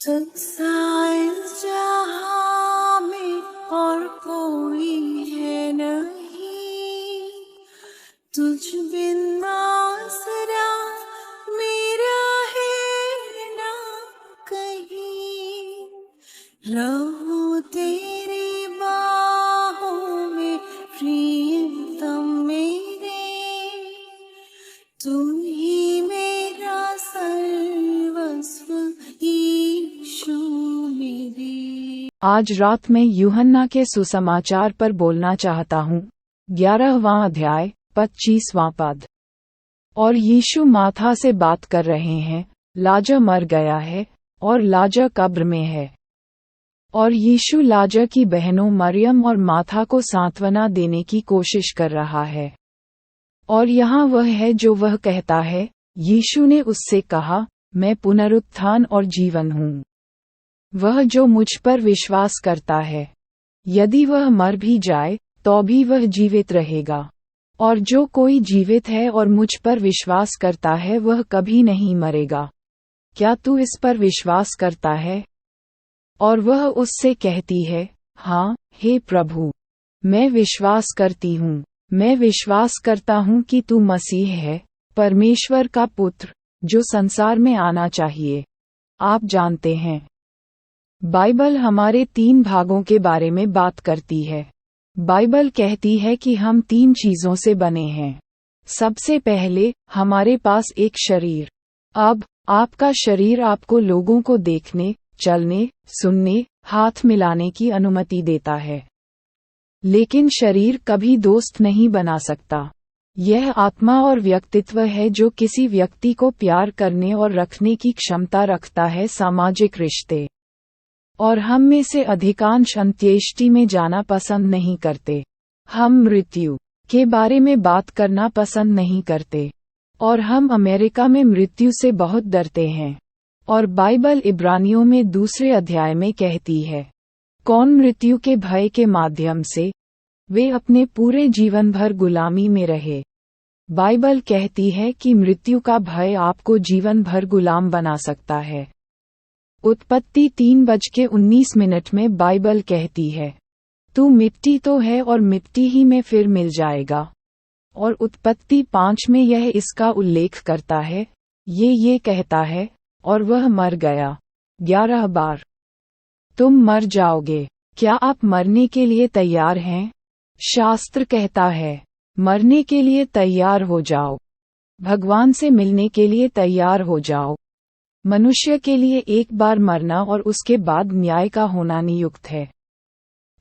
तुझसा इस जहां में और कोई है नहीं, तुझ बिन आसरा मेरा है ना कहीं। रहूं तेरी बाहों में प्रियतम मेरे, तू ही मेरा सर्वस्व यीशु मेरे। आज रात मैं यूहन्ना के सुसमाचार पर बोलना चाहता हूँ। 11वां अध्याय 25वां पद। और यीशु माथा से बात कर रहे हैं। लाजर मर गया है और लाजर कब्र में है। और यीशु लाजर की बहनों मरियम और माथा को सांत्वना देने की कोशिश कर रहा है। और यहाँ वह है जो वह कहता है। यीशु ने उससे कहा, मैं पुनरुत्थान और जीवन हूँ। वह जो मुझ पर विश्वास करता है, यदि वह मर भी जाए तो भी वह जीवित रहेगा। और जो कोई जीवित है और मुझ पर विश्वास करता है वह कभी नहीं मरेगा। क्या तू इस पर विश्वास करता है? और वह उससे कहती है, हाँ हे प्रभु, मैं विश्वास करती हूँ। मैं विश्वास करता हूँ कि तू मसीह है, परमेश्वर का पुत्र, जो संसार में आना चाहिए। आप जानते हैं, बाइबल हमारे 3 भागों के बारे में बात करती है। बाइबल कहती है कि हम 3 चीजों से बने हैं। सबसे पहले, हमारे पास एक शरीर। अब, आपका शरीर आपको लोगों को देखने, चलने, सुनने, हाथ मिलाने की अनुमति देता है। लेकिन शरीर कभी दोस्त नहीं बना सकता। यह आत्मा और व्यक्तित्व है जो किसी व्यक्ति को प्यार करने और रखने की क्षमता रखता है। सामाजिक रिश्ते। और हम में से अधिकांश अंत्येष्टि में जाना पसंद नहीं करते। हम मृत्यु के बारे में बात करना पसंद नहीं करते। और हम अमेरिका में मृत्यु से बहुत डरते हैं। और बाइबल इब्रानियों में 2 अध्याय में कहती है, कौन मृत्यु के भय के माध्यम से वे अपने पूरे जीवन भर गुलामी में रहे। बाइबल कहती है कि मृत्यु का भय आपको जीवन भर गुलाम बना सकता है। उत्पत्ति 3:19 में बाइबल कहती है, तू मिट्टी तो है और मिट्टी ही में फिर मिल जाएगा। और उत्पत्ति 5 में यह इसका उल्लेख करता है। ये कहता है, और वह मर गया 11 बार। तुम मर जाओगे। क्या आप मरने के लिए तैयार हैं? शास्त्र कहता है, मरने के लिए तैयार हो जाओ। भगवान से मिलने के लिए तैयार हो जाओ। मनुष्य के लिए एक बार मरना और उसके बाद न्याय का होना नियुक्त है।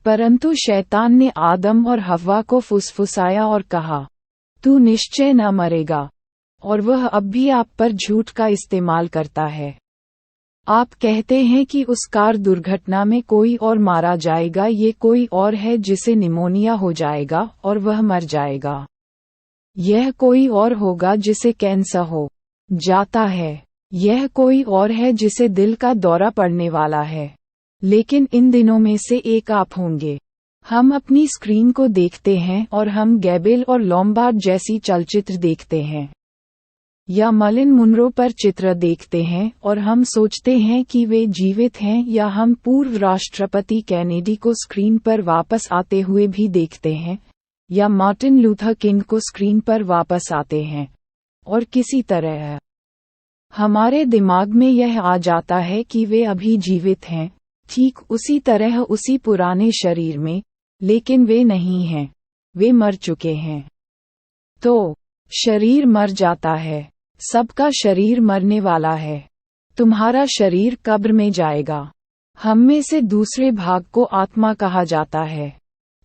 परंतु शैतान ने आदम और हव्वा को फुसफुसाया और कहा, तू निश्चय न मरेगा। और वह अब भी आप पर झूठ का इस्तेमाल करता है। आप कहते हैं कि उस कार दुर्घटना में कोई और मारा जाएगा। ये कोई और है जिसे निमोनिया हो जाएगा और वह मर जाएगा। यह कोई और होगा जिसे कैंसर हो जाता है। यह कोई और है जिसे दिल का दौरा पड़ने वाला है। लेकिन इन दिनों में से एक आप होंगे। हम अपनी स्क्रीन को देखते हैं और हम गैबेल और लॉम्बार्ड जैसी चलचित्र देखते हैं, या मर्लिन मुनरो पर चित्र देखते हैं और हम सोचते हैं कि वे जीवित हैं। या हम पूर्व राष्ट्रपति कैनेडी को स्क्रीन पर वापस आते हुए भी देखते हैं, या मार्टिन लूथर किंग को स्क्रीन पर वापस आते हैं। और किसी तरह हमारे दिमाग में यह आ जाता है कि वे अभी जीवित हैं, ठीक उसी तरह उसी पुराने शरीर में, लेकिन वे नहीं हैं। वे मर चुके हैं। तो शरीर मर जाता है। सबका शरीर मरने वाला है। तुम्हारा शरीर कब्र में जाएगा। हम में से दूसरे भाग को आत्मा कहा जाता है।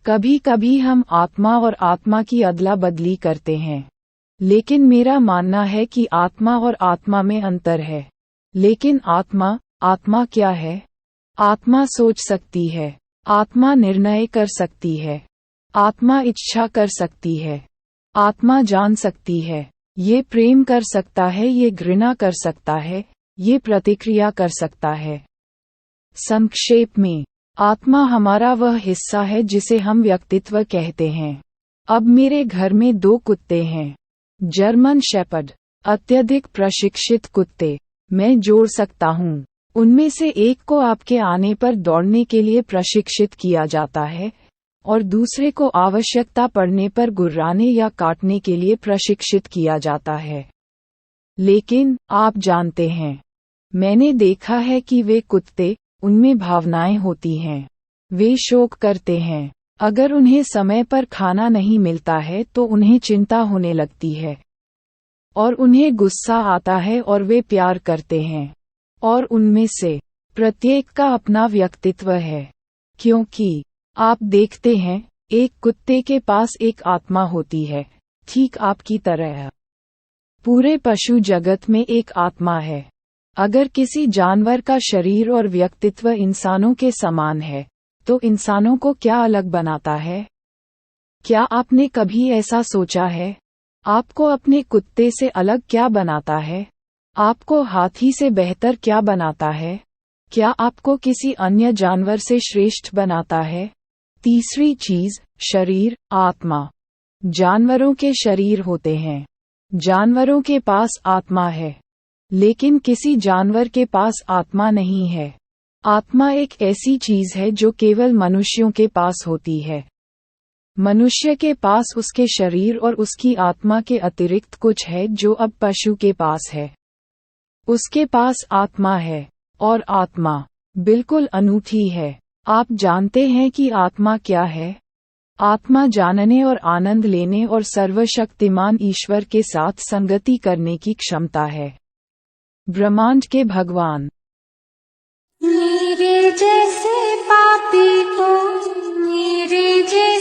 कभी कभी हम आत्मा और आत्मा की अदला बदली करते हैं। लेकिन मेरा मानना है कि आत्मा और आत्मा में अंतर है। लेकिन आत्मा क्या है? आत्मा सोच सकती है। आत्मा निर्णय कर सकती है। आत्मा इच्छा कर सकती है। आत्मा जान सकती है। ये प्रेम कर सकता है, ये घृणा कर सकता है, ये प्रतिक्रिया कर सकता है। संक्षेप में, आत्मा हमारा वह हिस्सा है जिसे हम व्यक्तित्व कहते हैं। अब मेरे घर में 2 कुत्ते हैं। जर्मन शेपर्ड, अत्यधिक प्रशिक्षित कुत्ते। मैं जोड़ सकता हूँ उनमें से एक को आपके आने पर दौड़ने के लिए प्रशिक्षित किया जाता है और दूसरे को आवश्यकता पड़ने पर गुर्राने या काटने के लिए प्रशिक्षित किया जाता है। लेकिन आप जानते हैं, मैंने देखा है कि वे कुत्ते, उनमें भावनाएं होती हैं। वे शोक करते हैं। अगर उन्हें समय पर खाना नहीं मिलता है तो उन्हें चिंता होने लगती है और उन्हें गुस्सा आता है और वे प्यार करते हैं। और उनमें से प्रत्येक का अपना व्यक्तित्व है, क्योंकि आप देखते हैं, एक कुत्ते के पास एक आत्मा होती है, ठीक आपकी तरह। पूरे पशु जगत में एक आत्मा है। अगर किसी जानवर का शरीर और व्यक्तित्व इंसानों के समान है, तो इंसानों को क्या अलग बनाता है? क्या आपने कभी ऐसा सोचा है? आपको अपने कुत्ते से अलग क्या बनाता है? आपको हाथी से बेहतर क्या बनाता है? क्या आपको किसी अन्य जानवर से श्रेष्ठ बनाता है? तीसरी चीज, शरीर, आत्मा। जानवरों के शरीर होते हैं। जानवरों के पास आत्मा है, लेकिन किसी जानवर के पास आत्मा नहीं है। आत्मा एक ऐसी चीज है जो केवल मनुष्यों के पास होती है। मनुष्य के पास उसके शरीर और उसकी आत्मा के अतिरिक्त कुछ है जो अब पशु के पास है। उसके पास आत्मा है, और आत्मा बिल्कुल अनूठी है। आप जानते हैं कि आत्मा क्या है? आत्मा जानने और आनंद लेने और सर्वशक्तिमान ईश्वर के साथ संगति करने की क्षमता है। ब्रह्मांड के भगवान। मेरे जैसे पापी को मेरे जैसे